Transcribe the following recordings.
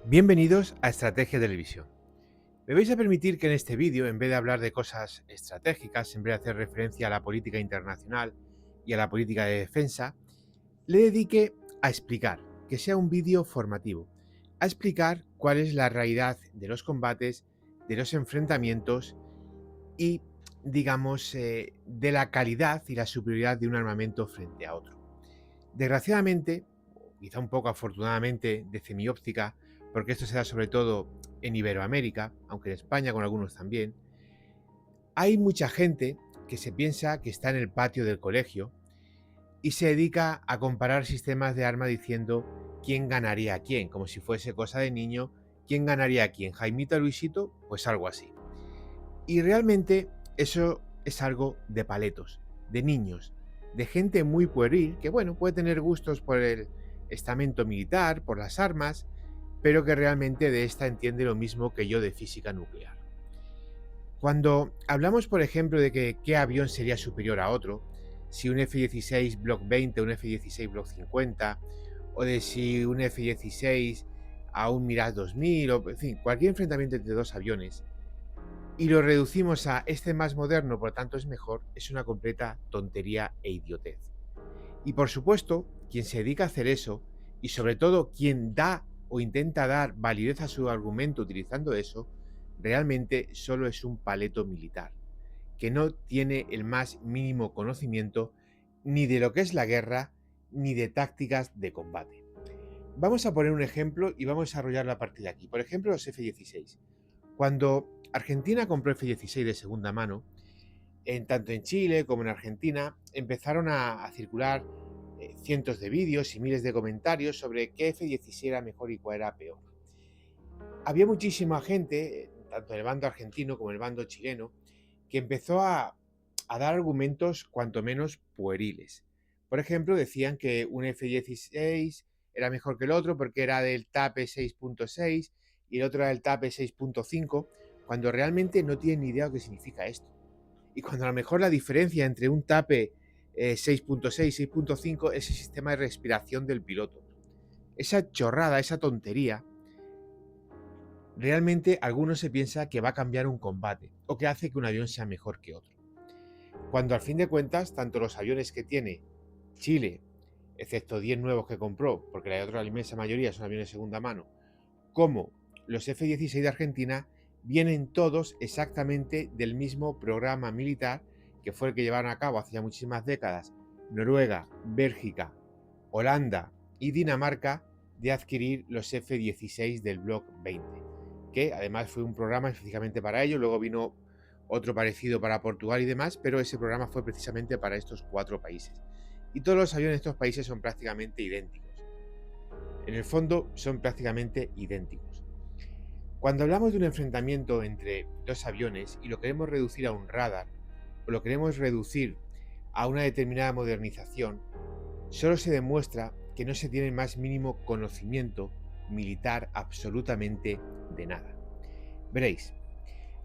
Bienvenidos a Estrategia Televisión. Me vais a permitir que en este vídeo, en vez de hablar de cosas estratégicas, en vez de hacer referencia a la política internacional y a la política de defensa, le dedique a explicar, que sea un vídeo formativo, a explicar cuál es la realidad de los combates, de los enfrentamientos y, digamos, de la calidad y la superioridad de un armamento frente a otro. Desgraciadamente, o quizá un poco afortunadamente desde mi óptica, porque esto se da sobre todo en Iberoamérica, aunque en España con algunos también, hay mucha gente que se piensa que está en el patio del colegio y se dedica a comparar sistemas de arma diciendo quién ganaría a quién, como si fuese cosa de niño, quién ganaría a quién, Jaimito o Luisito, pues algo así. Y realmente eso es algo de paletos, de niños, de gente muy pueril que, bueno, puede tener gustos por el estamento militar, por las armas, pero que realmente de esta entiende lo mismo que yo de física nuclear. Cuando hablamos, por ejemplo, de que qué avión sería superior a otro, si un F-16 Block 20 o un F-16 Block 50, o de si un F-16 a un Mirage 2000, o en fin, cualquier enfrentamiento entre dos aviones, y lo reducimos a este más moderno, por lo tanto es mejor, es una completa tontería e idiotez. Y por supuesto, quien se dedica a hacer eso, y sobre todo quien da o intenta dar validez a su argumento utilizando eso, realmente solo es un paleto militar, que no tiene el más mínimo conocimiento ni de lo que es la guerra, ni de tácticas de combate. Vamos a poner un ejemplo y vamos a desarrollarlo a partir de aquí. Por ejemplo, los F-16. Cuando Argentina compró F-16 de segunda mano, tanto en Chile como en Argentina, empezaron a circular cientos de vídeos y miles de comentarios sobre qué F-16 era mejor y cuál era peor. Había muchísima gente, tanto en el bando argentino como en el bando chileno, que empezó a dar argumentos cuanto menos pueriles. Por ejemplo, decían que un F-16 era mejor que el otro porque era del TAPE 6.6 y el otro era del TAPE 6.5, cuando realmente no tienen ni idea de qué significa esto. Y cuando a lo mejor la diferencia entre un TAPE 6.6 y 6.5 es el sistema de respiración del piloto. Esa chorrada, esa tontería, realmente algunos se piensa que va a cambiar un combate o que hace que un avión sea mejor que otro. Cuando al fin de cuentas, tanto los aviones que tiene Chile, excepto 10 nuevos que compró, porque la otra inmensa mayoría son aviones de segunda mano, como los F-16 de Argentina, vienen todos exactamente del mismo programa militar que fue el que llevaron a cabo hace ya muchísimas décadas Noruega, Bélgica, Holanda y Dinamarca de adquirir los F-16 del Block 20, que además fue un programa específicamente para ello. Luego vino otro parecido para Portugal y demás, pero ese programa fue precisamente para estos 4 países. Y todos los aviones de estos países son prácticamente idénticos. En el fondo son prácticamente idénticos. Cuando hablamos de un enfrentamiento entre dos aviones y lo queremos reducir a un radar o lo queremos reducir a una determinada modernización, solo se demuestra que no se tiene el más mínimo conocimiento militar absolutamente de nada. Veréis,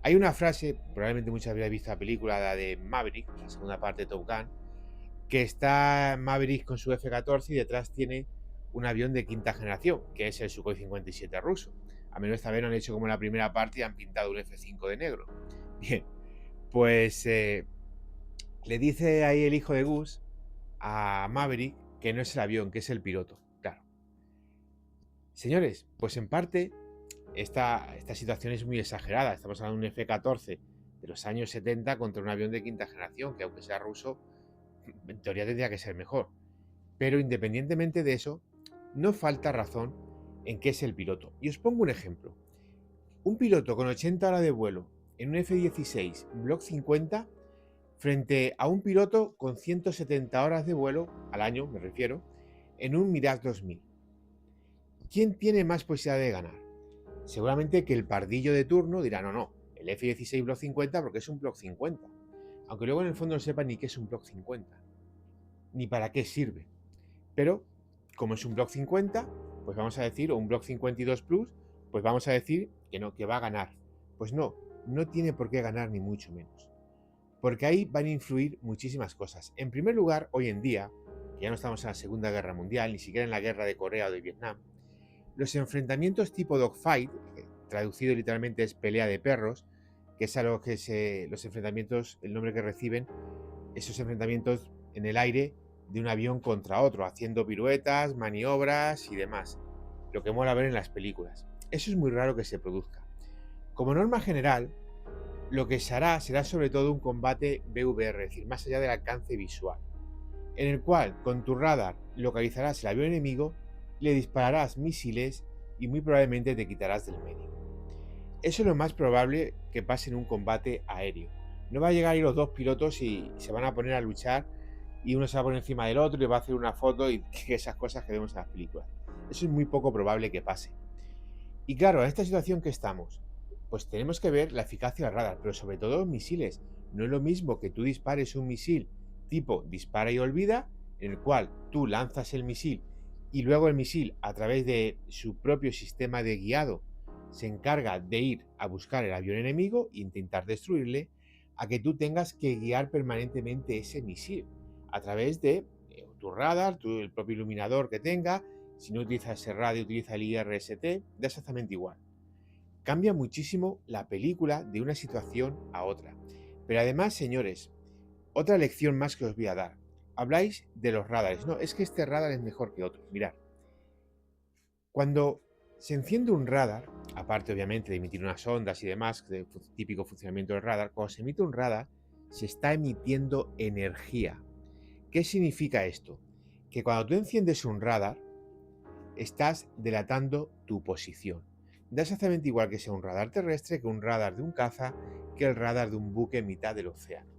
hay una frase, probablemente muchos habréis visto la película, la de Maverick, la segunda parte de Top Gun, que está Maverick con su F-14 y detrás tiene un avión de quinta generación, que es el Sukhoi 57 ruso. A menos esta vez no han hecho como en la primera parte y han pintado un F-5 de negro. Bien, pues le dice ahí el hijo de Gus a Maverick que no es el avión, que es el piloto. Claro. Señores, pues en parte esta situación es muy exagerada. Estamos hablando de un F-14 de los años 70 contra un avión de quinta generación, que aunque sea ruso, en teoría tendría que ser mejor. Pero independientemente de eso, no falta razón en qué es el piloto. Y os pongo un ejemplo. Un piloto con 80 horas de vuelo en un F-16 Block 50 frente a un piloto con 170 horas de vuelo, al año me refiero, en un Mirage 2000. ¿Quién tiene más posibilidad de ganar? Seguramente que el pardillo de turno dirá, no, el F-16 Block 50 porque es un Block 50. Aunque luego en el fondo no sepa ni qué es un Block 50, ni para qué sirve. Pero, como es un Block 50, pues vamos a decir, o un Block 52 Plus, pues vamos a decir que no, que va a ganar. Pues no, no tiene por qué ganar ni mucho menos. Porque ahí van a influir muchísimas cosas. En primer lugar, hoy en día, que ya no estamos en la Segunda Guerra Mundial, ni siquiera en la guerra de Corea o de Vietnam, Los enfrentamientos tipo dogfight, que traducido literalmente es pelea de perros, que es a lo que los enfrentamientos, el nombre que reciben, esos enfrentamientos en el aire de un avión contra otro, haciendo piruetas, maniobras y demás. Lo que mola ver en las películas. Eso es muy raro que se produzca. Como norma general, lo que se hará será sobre todo un combate BVR, es decir, más allá del alcance visual, en el cual con tu radar localizarás el avión enemigo, le dispararás misiles y muy probablemente te quitarás del medio. Eso es lo más probable que pase en un combate aéreo. No va a llegar ahí los dos pilotos y se van a poner a luchar y uno se va a poner encima del otro y va a hacer una foto y esas cosas que vemos en las películas. Eso es muy poco probable que pase. Y claro, en esta situación que estamos, pues tenemos que ver la eficacia del radar, pero sobre todo misiles. No es lo mismo que tú dispares un misil tipo dispara y olvida, en el cual tú lanzas el misil y luego el misil, a través de su propio sistema de guiado, se encarga de ir a buscar el avión enemigo e intentar destruirle, a que tú tengas que guiar permanentemente ese misil a través de tu radar, el propio iluminador que tenga. Si no utiliza ese radio, utiliza el IRST, da exactamente igual. Cambia muchísimo la película de una situación a otra. Pero además, señores, otra lección más que os voy a dar. Habláis de los radares. No, es que este radar es mejor que otro. Mirad, cuando se enciende un radar, aparte obviamente de emitir unas ondas y demás, de típico funcionamiento del radar, cuando se emite un radar, se está emitiendo energía. ¿Qué significa esto? Que cuando tú enciendes un radar, estás delatando tu posición. Da exactamente igual que sea un radar terrestre, que un radar de un caza, que el radar de un buque en mitad del océano.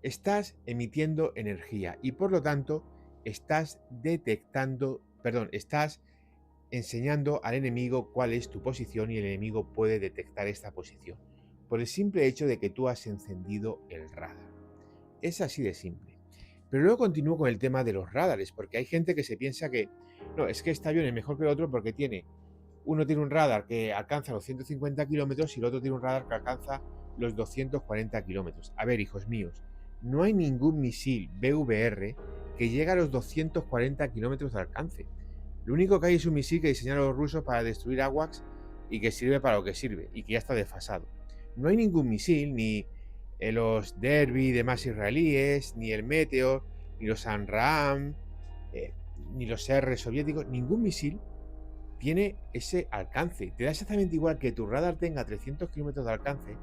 Estás emitiendo energía y por lo tanto estás estás enseñando al enemigo cuál es tu posición y el enemigo puede detectar esta posición por el simple hecho de que tú has encendido el radar. Es así de simple. Pero luego continúo con el tema de los radares, porque hay gente que se piensa que no, es que este avión es mejor que el otro porque uno tiene un radar que alcanza los 150 kilómetros y el otro tiene un radar que alcanza los 240 kilómetros. A ver, hijos míos, no hay ningún misil BVR que llegue a los 240 kilómetros de alcance. Lo único que hay es un misil que diseñaron los rusos para destruir AWACS y que sirve para lo que sirve y que ya está desfasado. No hay ningún misil, ni los Derby y demás israelíes, ni el Meteor, ni los ANRAAM, ni los R soviéticos, ningún misil tiene ese alcance. Te da exactamente igual que tu radar tenga 300 kilómetros de alcance,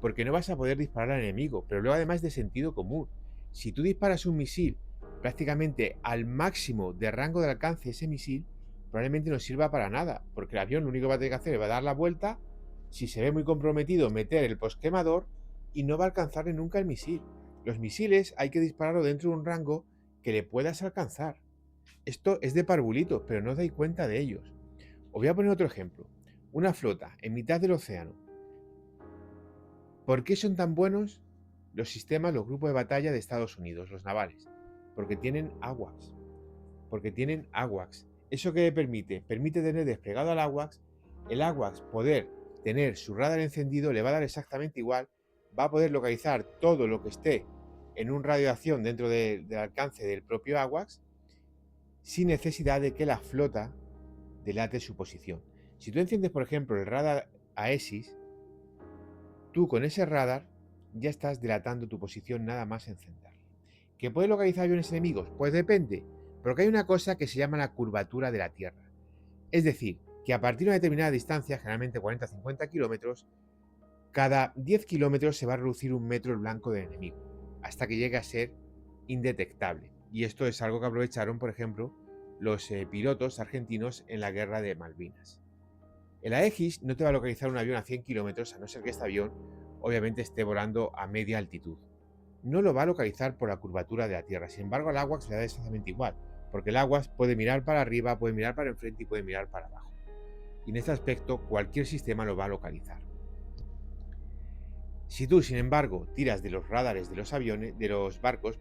porque no vas a poder disparar al enemigo. Pero luego además de sentido común. Si tú disparas un misil prácticamente al máximo de rango de alcance, ese misil probablemente no sirva para nada, porque el avión lo único que va a tener que hacer es va a dar la vuelta, si se ve muy comprometido, meter el posquemador y no va a alcanzarle nunca el misil. Los misiles hay que dispararlo dentro de un rango que le puedas alcanzar. Esto es de parvulitos, pero no os dais cuenta de ellos. Os voy a poner otro ejemplo. Una flota en mitad del océano. ¿Por qué son tan buenos los sistemas, los grupos de batalla de Estados Unidos, los navales? Porque tienen AWACS. Porque tienen AWACS. ¿Eso qué permite? Permite tener desplegado al AWACS, el AWACS poder tener su radar encendido, le va a dar exactamente igual, va a poder localizar todo lo que esté en un radio de acción dentro del alcance del propio AWACS, sin necesidad de que la flota delate su posición. Si tú enciendes, por ejemplo, el radar AESIS, tú con ese radar ya estás delatando tu posición nada más encenderlo. ¿Que puede localizar aviones enemigos? Pues depende, porque hay una cosa que se llama la curvatura de la Tierra. Es decir, que a partir de una determinada distancia, generalmente 40-50 kilómetros, cada 10 kilómetros se va a reducir un metro el blanco del enemigo, hasta que llegue a ser indetectable. Y esto es algo que aprovecharon, por ejemplo, los pilotos argentinos en la guerra de Malvinas. El Aegis no te va a localizar un avión a 100 kilómetros, a no ser que este avión obviamente esté volando a media altitud. No lo va a localizar por la curvatura de la Tierra. Sin embargo, al AWACS le da exactamente igual, porque el AWACS puede mirar para arriba, puede mirar para enfrente y puede mirar para abajo. Y en este aspecto, cualquier sistema lo va a localizar. Si tú, sin embargo, tiras de los radares de los aviones, de los barcos,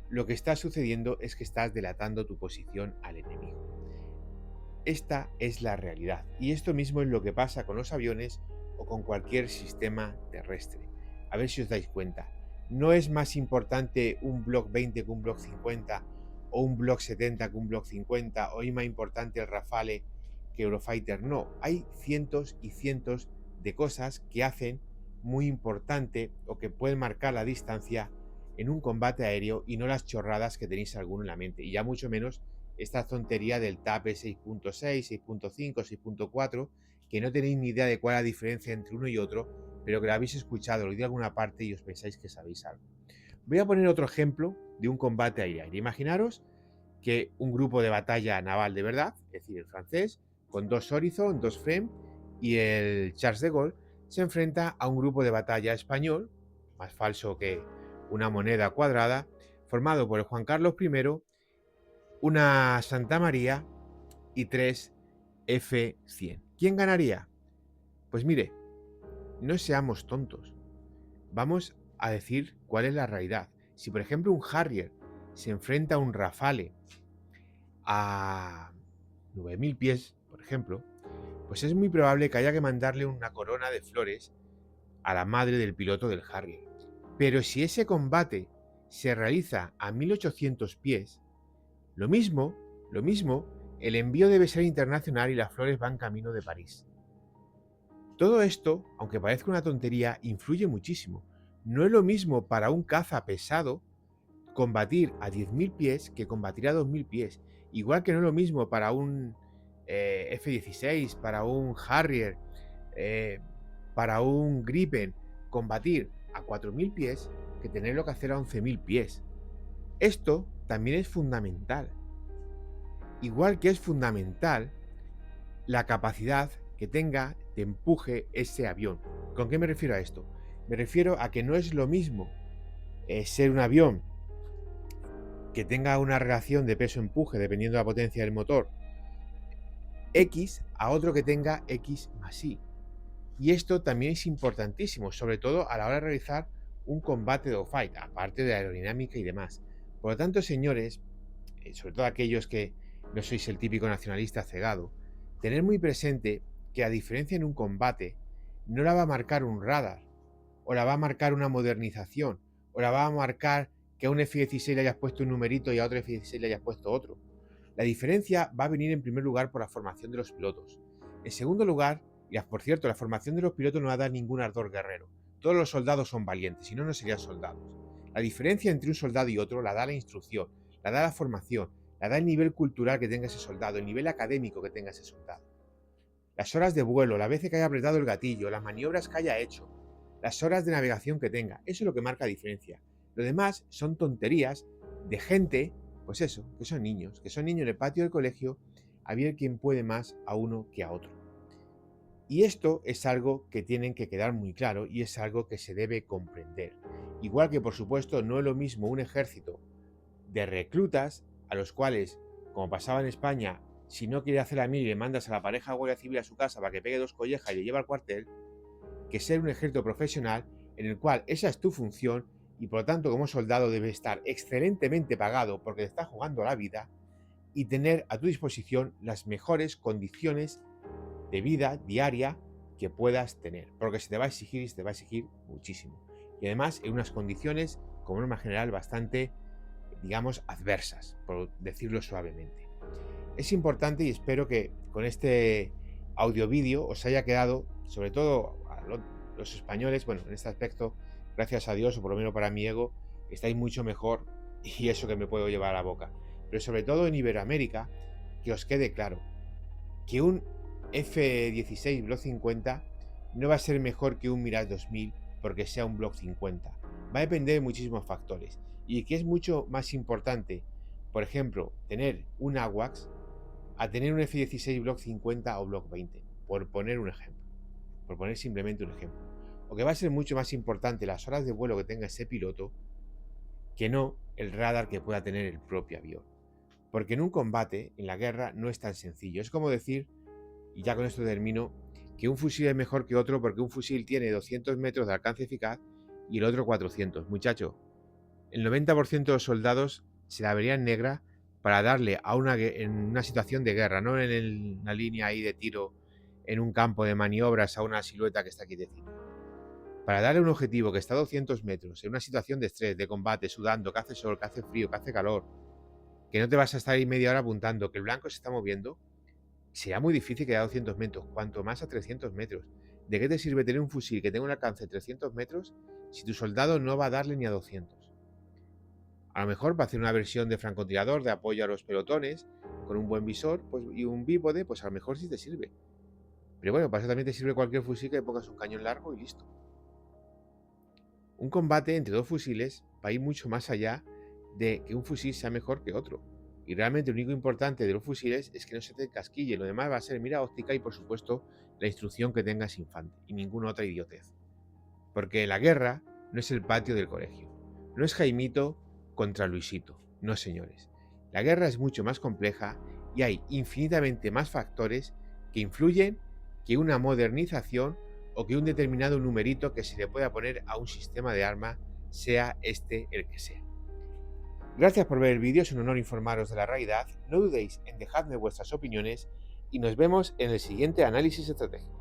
lo que está sucediendo es que estás delatando tu posición al enemigo. Esta es la realidad, y esto mismo es lo que pasa con los aviones o con cualquier sistema terrestre. A ver si os dais cuenta. No es más importante un Block 20 que un Block 50, o un Block 70 que un Block 50, o es más importante el Rafale que Eurofighter. No, hay cientos y cientos de cosas que hacen muy importante o que pueden marcar la distancia en un combate aéreo y no las chorradas que tenéis alguno en la mente. Y ya mucho menos esta tontería del TAP 6.6, 6.5, 6.4, que no tenéis ni idea de cuál es la diferencia entre uno y otro, pero que lo habéis escuchado, lo oído de alguna parte y os pensáis que sabéis algo. Voy a poner otro ejemplo de un combate aire-aire. Imaginaros que un grupo de batalla naval de verdad, es decir, el francés, con dos Horizon, dos Frem y el Charles de Gaulle, se enfrenta a un grupo de batalla español, más falso que una moneda cuadrada, formado por el Juan Carlos I, una Santa María y tres F-100. ¿Quién ganaría? Pues mire, no seamos tontos. Vamos a decir cuál es la realidad. Si por ejemplo un Harrier se enfrenta a un Rafale a 9000 pies, por ejemplo, pues es muy probable que haya que mandarle una corona de flores a la madre del piloto del Harrier. Pero si ese combate se realiza a 1800 pies, lo mismo, el envío debe ser internacional y las flores van camino de París. Todo esto, aunque parezca una tontería, influye muchísimo. No es lo mismo para un caza pesado combatir a 10.000 pies que combatir a 2.000 pies. Igual que no es lo mismo para un F-16, para un Harrier, para un Gripen, combatir a 4.000 pies que tenerlo que hacer a 11.000 pies. Esto también es fundamental. Igual que es fundamental la capacidad que tenga de empuje ese avión. ¿Con qué me refiero a esto? Me refiero a que no es lo mismo ser un avión que tenga una relación de peso-empuje dependiendo de la potencia del motor X a otro que tenga X más Y. Y esto también es importantísimo, sobre todo a la hora de realizar un combate de dogfight, aparte de aerodinámica y demás. Por lo tanto, señores, sobre todo aquellos que no sois el típico nacionalista cegado, tener muy presente que a diferencia en un combate, no la va a marcar un radar, o la va a marcar una modernización, o la va a marcar que a un F-16 le hayas puesto un numerito y a otro F-16 le hayas puesto otro. La diferencia va a venir en primer lugar por la formación de los pilotos. En segundo lugar, y por cierto, la formación de los pilotos no va a dar ningún ardor guerrero. Todos los soldados son valientes, si no, no serían soldados. La diferencia entre un soldado y otro la da la instrucción, la da la formación, la da el nivel cultural que tenga ese soldado, el nivel académico que tenga ese soldado. Las horas de vuelo, las veces que haya apretado el gatillo, las maniobras que haya hecho, las horas de navegación que tenga, eso es lo que marca diferencia. Lo demás son tonterías de gente, pues eso, que son niños en el patio del colegio, a ver quién puede más a uno que a otro. Y esto es algo que tienen que quedar muy claro y es algo que se debe comprender. Igual que por supuesto no es lo mismo un ejército de reclutas a los cuales, como pasaba en España, si no quiere hacer la mili le mandas a la pareja Guardia Civil a su casa para que pegue dos collejas y le lleva al cuartel, que ser un ejército profesional en el cual esa es tu función y por lo tanto como soldado debe estar excelentemente pagado porque te está jugando la vida y tener a tu disposición las mejores condiciones de vida diaria que puedas tener, porque se te va a exigir y se te va a exigir muchísimo. Y además en unas condiciones, como norma general, bastante, digamos, adversas, por decirlo suavemente. Es importante y espero que con este audio vídeo os haya quedado, sobre todo a los españoles, bueno, en este aspecto, gracias a Dios, o por lo menos para mi ego, estáis mucho mejor y eso que me puedo llevar a la boca. Pero sobre todo en Iberoamérica, que os quede claro que un F-16 Block 50 no va a ser mejor que un Mirage 2000 porque sea un Block 50. Va a depender de muchísimos factores y que es mucho más importante, por ejemplo, tener un AWACS a tener un F-16 Block 50 o Block 20, por poner un ejemplo, por poner simplemente un ejemplo. O que va a ser mucho más importante las horas de vuelo que tenga ese piloto que no el radar que pueda tener el propio avión. Porque en un combate, en la guerra, no es tan sencillo. Es como decir, y ya con esto termino, que un fusil es mejor que otro porque un fusil tiene 200 metros de alcance eficaz y el otro 400. Muchacho, el 90% de los soldados se la verían negra para darle a en una situación de guerra, no en una línea ahí de tiro en un campo de maniobras a una silueta que está aquí de cima. Para darle un objetivo que está a 200 metros, en una situación de estrés, de combate, sudando, que hace sol, que hace frío, que hace calor, que no te vas a estar ahí media hora apuntando, que el blanco se está moviendo, será muy difícil que a 200 metros, cuanto más a 300 metros. ¿De qué te sirve tener un fusil que tenga un alcance de 300 metros si tu soldado no va a darle ni a 200? A lo mejor para hacer una versión de francotirador de apoyo a los pelotones, con un buen visor pues, y un bípode, pues a lo mejor sí te sirve. Pero bueno, para eso también te sirve cualquier fusil que pongas un cañón largo y listo. Un combate entre dos fusiles va a ir mucho más allá de que un fusil sea mejor que otro. Y realmente lo único importante de los fusiles es que no se te encasquille. Lo demás va a ser mira óptica y por supuesto la instrucción que tengas infante y ninguna otra idiotez. Porque la guerra no es el patio del colegio. No es Jaimito contra Luisito. No, señores. La guerra es mucho más compleja y hay infinitamente más factores que influyen que una modernización o que un determinado numerito que se le pueda poner a un sistema de arma, sea este el que sea. Gracias por ver el vídeo, es un honor informaros de la realidad. No dudéis en dejarme vuestras opiniones y nos vemos en el siguiente análisis estratégico.